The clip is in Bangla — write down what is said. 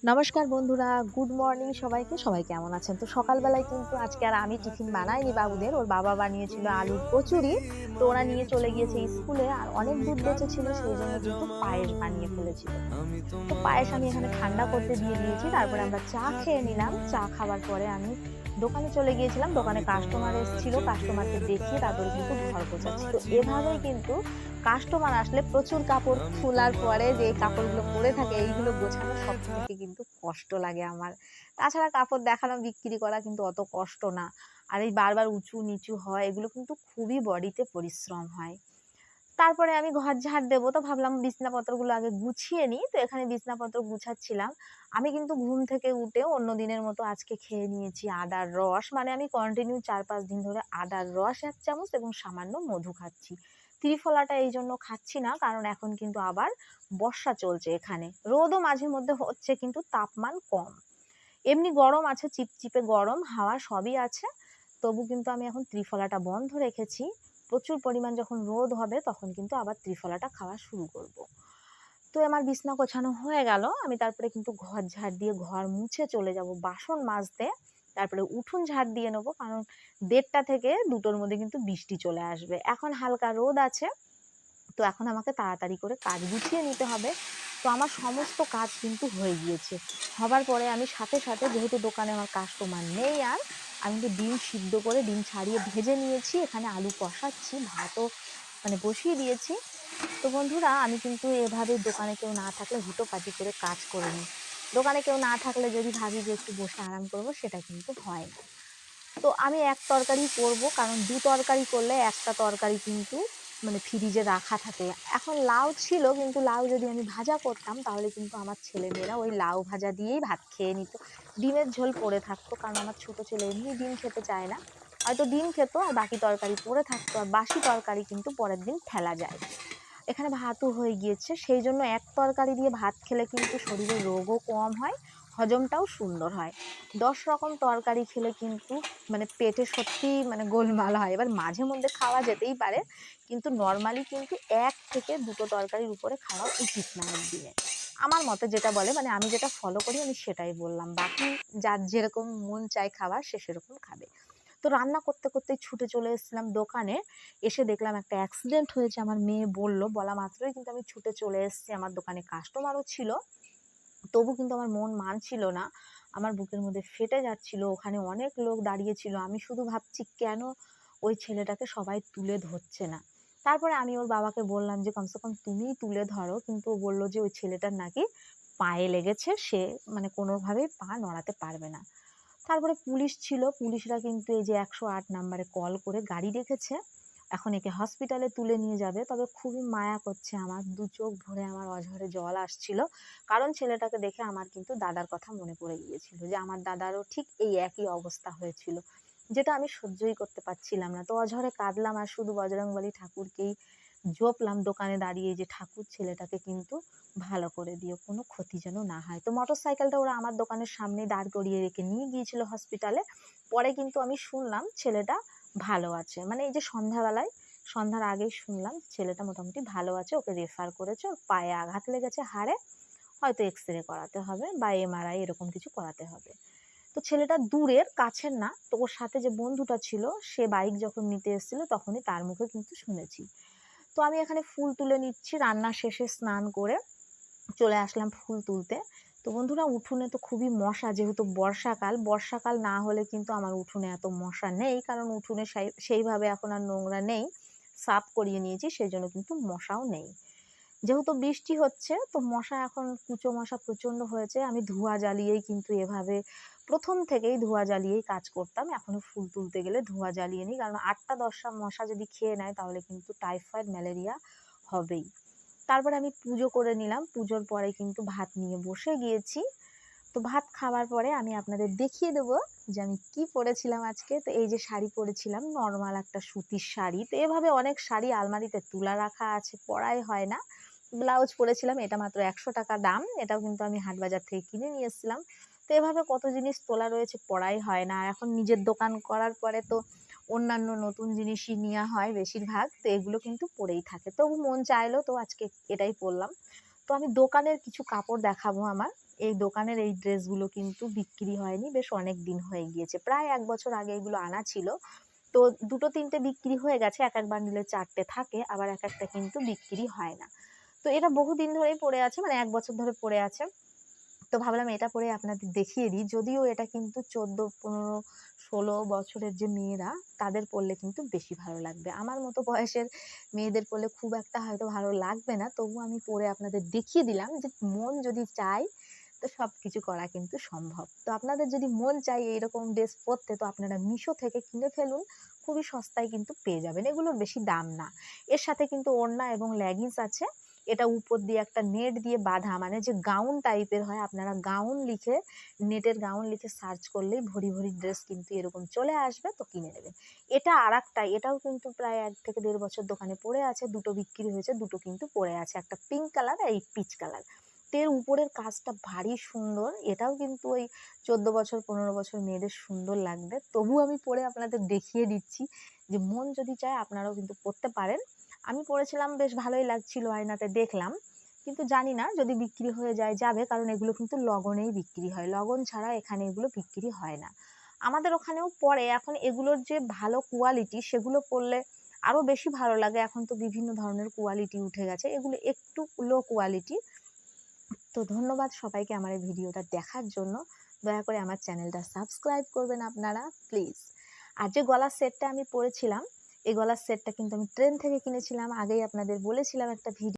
নমস্কার বন্ধুরা, গুড মর্নিং সবাইকে। সবাই কেমন আছেন? তো সকালবেলায় কিন্তু আজকে আর আমি টিফিন বানাইনি বাবুদের। ওর বাবা বানিয়েছিল আলুর কচুরি। তো ওরা নিয়ে চলে গিয়েছে স্কুলে। আর অনেক দুধ বেঁচেছিল, সেইজন্য কিন্তু পায়েস বানিয়ে ফেলেছিল। তো পায়েস আমি এখানে ঠান্ডা করতে দিয়ে দিয়েছি। তারপরে আমরা চা খেয়ে নিলাম। চা খাওয়ার পরে আমি দোকানে চলে গিয়েছিলাম। দোকানে কাস্টমার এসেছিল। কাস্টমারকে দেখিয়ে তারপরে কিন্তু ঘর গোছাচ্ছি। তো এভাবেই কিন্তু কাস্টমার আসলে প্রচুর কাপড় খোলার পরে যে কাপড়গুলো পড়ে থাকে এইগুলো গোছানো সবথেকে কিন্তু কষ্ট লাগে আমার। তাছাড়া কাপড় দেখানো বিক্রি করা কিন্তু অত কষ্ট না। আর এই বারবার উঁচু নিচু হয় এগুলো কিন্তু খুবই বডিতে পরিশ্রম হয়। তারপরে আমি ঘর ঝাড় দেবো, তো ভাবলাম বিছনাপত্রগুলো আগে গুছিয়ে নিই। তো এখানে বিছনাপত্র গুছাচ্ছিলাম। আমি কিন্তু ঘুম থেকে উঠে অন্য দিনের মতো আজকে খেয়ে নিয়েছি আদার রস। মানে আমি কন্টিনিউ ৪-৫ দিন ধরে আদার রস ১ চামচ এবং সামান্য মধু খাচ্ছি। ত্রিফলাটা এইজন্য খাচ্ছি না, কারণ এখন কিন্তু আবার বর্ষা চলছে এখানে। রোদও মাঝে মধ্যে হচ্ছে কিন্তু তাপমান কম। এমনি গরম আছে, চিপচিপে গরম, হাওয়া সবই আছে। তবু কিন্তু আমি এখন ত্রিফলাটা বন্ধ রেখেছি। প্রচুর পরিমাণ যখন রোদ হবে তখন কিন্তু আবার ত্রিফলাটা খাওয়া শুরু করব। তো আমার বিছনা গোছানো হয়ে গেল। আমি তারপরে কিন্তু ঘর ঝাড় দিয়ে ঘর মুছে চলে যাব বাসন মাজতে। তারপরে উঠোন ঝাড় দিয়ে নেব, কারণ ১:৩০ থেকে ২টোর মধ্যে কিন্তু বৃষ্টি চলে আসবে। এখন হালকা রোদ আছে। তো এখন আমাকে তাড়াতাড়ি করে কাজ গুছিয়ে নিতে হবে। তো আমার সমস্ত কাজ কিন্তু হয়ে গিয়েছে। হবার পরে আমি সাথে, সাথে যেহেতু দোকানে আমার কাস্টমার নেই আর, আমি কিন্তু ডিম সিদ্ধ করে ডিম ছাড়িয়ে ভেজে নিয়েছি। এখানে আলু কষাচ্ছি, ভাতও মানে বসিয়ে দিয়েছি। তো বন্ধুরা, আমি কিন্তু এভাবে দোকানে কেউ না থাকলে হুটোপাটি করে কাজ করে নিই। দোকানে কেউ না থাকলে যদি ভাবি যে একটু বসে আরাম করব, সেটা কিন্তু হয় না। তো আমি এক তরকারি করব, কারণ ২ তরকারি করলে একটা তরকারি কিন্তু মানে ফ্রিজে রাখা থাকে। এখন লাউ ছিল, কিন্তু লাউ যদি আমি ভাজা করতাম তাহলে কিন্তু আমার ছেলেমেয়েরা ওই লাউ ভাজা দিয়েই ভাত খেয়ে নিত। ডিমের ঝোল পড়ে থাকতো, কারণ আমার ছোট ছেলে এমনি ডিম খেতে চায় না। হয়তো ডিম খেত আর বাকি তরকারি পড়ে থাকতো, আর বাসি তরকারি কিন্তু পরের দিন ফেলা যায়। এখানে ভাতও হয়ে গিয়েছে। সেইজন্য এক তরকারি দিয়ে ভাত খেলে কিন্তু শরীরে রোগও কম হয়, হজমটাও সুন্দর হয়। ১০ রকম তরকারি খেলে কিন্তু মানে পেটে সত্যিই মানে গোলমাল হয়। এবার মাঝে মধ্যে খাওয়া যেতেই পারে। কিন্তু নরমালি কিন্তু ১ থেকে ২ টো তরকারির উপরে খাওয়া উচিত না একদিনে। আমার মতে যেটা বলে, মানে আমি যেটা ফলো করি আমি সেটাই বললাম। বাকি যার যেরকম মন চায় খাওয়ার সে সেরকম খাবে। তো রান্না করতে, করতেই ছুটে চলে এসেছিলাম দোকানে। এসে দেখলাম একটা অ্যাক্সিডেন্ট হয়েছে। আমার মেয়ে বলল, বলা মাত্রই কিন্তু আমি ছুটে চলে এসেছি। আমার দোকানে কাস্টমারও ছিল। তবু কিন্তু আমার মন মানছিল না। আমার বুকের মধ্যে ফেটে যাচ্ছিল। ওখানে অনেক লোক দাঁড়িয়ে ছিল। আমি শুধু ভাবছি কেন ওই ছেলেটাকে সবাই তুলে ধরছে না। তারপরে আমি ওর বাবাকে বললাম যে, "কমসে কম তুমিই তুলে ধরো।" কিন্তু ও বলল যে ওই ছেলেটার নাকি পায়ে লেগেছে। সে মানে কোনোভাবেই পা নড়াতে পারবে না। তারপরে পুলিশ ছিল। পুলিশরা কিন্তু এই যে ১০৮ নাম্বারে কল করে গাড়ি রেখেছে। এখন একে হসপিটালে তুলে নিয়ে যাবে। তবে খুবই মায়া করছে আমার। ২ চোখ ভরে আমার অঝরে জল আসছিল। কারণ ছেলেটাকে দেখে আমার কিন্তু দাদার কথা মনে পড়ে গিয়েছিল, যে আমার দাদারও ঠিক এই একই অবস্থা হয়েছিল। যেটা আমি সহ্যই করতে পারছিলাম না। তো অঝরে কাঁদলাম আর শুধু বজরংবলী ঠাকুরকেই জপলাম দোকানে দাঁড়িয়ে, যে ঠাকুর ছেলেটাকে কিন্তু ভালো করে দিও, কোনো ক্ষতি যেন না হয়। তো মোটরসাইকেলটা ওরা আমার দোকানের সামনেই দাঁড় করিয়ে রেখে নিয়ে গিয়েছিল হসপিটালে। পরে কিন্তু আমি শুনলাম ছেলেটা ভালো আছে। মানে এই যে সন্ধ্যাবেলায়, সন্ধ্যার আগেই শুনলাম ছেলেটা মোটামুটি ভালো আছে। ওকে রেফার করেছে। ওর পায়ে আঘাত লেগেছে হাড়ে। হয়তো এক্স-রে করাতে হবে বা এমআরআই এরকম কিছু করাতে হবে। তো ছেলেটা দূরের, কাছের না। তো ওর সাথে যে বন্ধুটা ছিল সে বাইক যখন নিতে এসেছিল তখনই তার মুখে কিন্তু শুনেছি। তো আমি এখানে ফুল তুলে নিচ্ছি। রান্না শেষে স্নান করে চলে আসলাম ফুল তুলতে। তো বন্ধুরা, উঠোনে তো খুবই মশা, যেহেতু বর্ষাকাল। বর্ষাকাল না হলে কিন্তু আমার উঠোনে এত মশা নেই। কারণ উঠোনে সেইভাবে এখন আর নোংরা নেই। সাফ করিয়ে নিয়েছি, সেজন্য কিন্তু মশাও নেই। যেহেতু বৃষ্টি হচ্ছে তো মশা, এখন কুচো মশা প্রচন্ড হয়েছে। আমি ধোঁয়া জ্বালিয়েই কিন্তু এভাবে ১ম থেকেই ধোঁয়া জ্বালিয়েই কাজ করতাম। এখনো ফুল তুলতে গেলে ধোঁয়া জ্বালিয়ে নিই। কারণ ৮টা ১০টা মশা যদি খেয়ে নেয় তাহলে কিন্তু টাইফয়েড, ম্যালেরিয়া হবেই। তারপরে আমি পুজো করে নিলাম। পুজোর পরে কিন্তু ভাত নিয়ে বসে গিয়েছি। তো ভাত খাওয়ার পরে আমি আপনাদের দেখিয়ে দেবো যে আমি কি পরেছিলাম আজকে। তো এই যে শাড়ি পরেছিলাম, নরমাল একটা সুতির শাড়ি। তো এভাবে অনেক শাড়ি আলমারিতে তুলা রাখা আছে, পরাই হয় না। ব্লাউজ পরেছিলাম, এটা মাত্র ৳১০০ দাম। এটাও কিন্তু আমি হাটবাজার থেকে কিনে নিয়ে এসেছিলাম। তো এভাবে কত জিনিস তোলা রয়েছে, পরাই হয় না। আর এখন নিজের দোকান করার পরে তো অন্যান্য নতুন জিনিসই নেওয়া হয় বেশিরভাগ। তো এগুলো কিন্তু পরেই থাকে। তবু মন চাইলো তো আজকে এটাই পরলাম। তো আমি দোকানের কিছু কাপড় দেখাবো আমার। এই দোকানের এই ড্রেসগুলো কিন্তু বিক্রি হয়নি, বেশ অনেক দিন হয়ে গিয়েছে, প্রায় 1 বছর আগে এগুলো আনা ছিল। তো 2-3টে বিক্রি হয়ে গেছে, এক এক বান্ডিলে 4টে থাকে, আবার এক একটা কিন্তু বিক্রি হয় না। তো এটা বহুদিন ধরেই পড়ে আছে, মানে 1 বছর ধরে পড়ে আছে। তো ভাবলাম এটা পরে আপনাদের দেখিয়ে দিই। যদিও এটা কিন্তু 14, 15, 16 বছরের যে মেয়েরা তাদের পরলে কিন্তু বেশি ভালো লাগবে। আমার মতো বয়সের মেয়েদের পরলে খুব একটা হয়তো ভালো লাগবে না। তবুও আমি পরে আপনাদের দেখিয়ে দিলাম যে মন যদি চায় তো সবকিছু করা কিন্তু সম্ভব। তো আপনাদের যদি মন চায় এইরকম ড্রেস পরতে তো আপনারা মিশো থেকে কিনে ফেলুন। খুবই সস্তায় কিন্তু পেয়ে যাবেন। এগুলোর বেশি দাম না। এর সাথে কিন্তু ওড়না এবং লেগিংস আছে। এটা উপর দিয়ে একটা নেট দিয়ে বাঁধা, মানে যে গাউন টাইপের হয়, আপনারা গাউন লিখে, নেটের গাউন লিখে সার্চ করলেই ভরি ভরি ড্রেস কিন্তু এরকম চলে আসবে, তো কিনে নেবেন। এটা আরেকটা, এটাও কিন্তু প্রায় 1 থেকে 1.5 বছর দোকানে পড়ে আছে, দুটো বিক্রি হয়েছে, দুটো কিন্তু পড়ে আছে, একটা পিঙ্ক কালার আর এই পিচ কালার। তো এর উপরের কাজটা ভারী সুন্দর, এটাও কিন্তু ওই 14 বছর 15 বছর মেয়েদের সুন্দর লাগবে। তবু আমি পরে আপনাদের দেখিয়ে দিচ্ছি যে মন যদি চায় আপনারাও কিন্তু পরতে পারেন। আমি পড়েছিলাম, বেশ ভালোই লাগছিল, আয়নাতে দেখলাম। কিন্তু জানি না যদি বিক্রি হয়ে যায়, যাবে, কারণ এগুলো কিন্তু লগনেই বিক্রি হয়। লগন ছাড়া এখানে এগুলো বিক্রি হয় না। আমাদের ওখানেও পড়ে। এখন এগুলোর যে ভালো কোয়ালিটি সেগুলো পড়লে আরো বেশি ভালো লাগে। এখন তো বিভিন্ন ধরনের কোয়ালিটি উঠে গেছে। এগুলো একটু লো কোয়ালিটি। তো ধন্যবাদ সবাইকে আমার এই ভিডিওটা দেখার জন্য। দয়া করে আমার চ্যানেলটা সাবস্ক্রাইব করবেন আপনারা প্লিজ। আর যে গলার সেটটা আমি পরেছিলাম, এই গলার সেটটা কিন্তু আমি ট্রেন থেকে কিনেছিলাম। আগেই আপনাদের বলেছিলাম একটা ভিডিও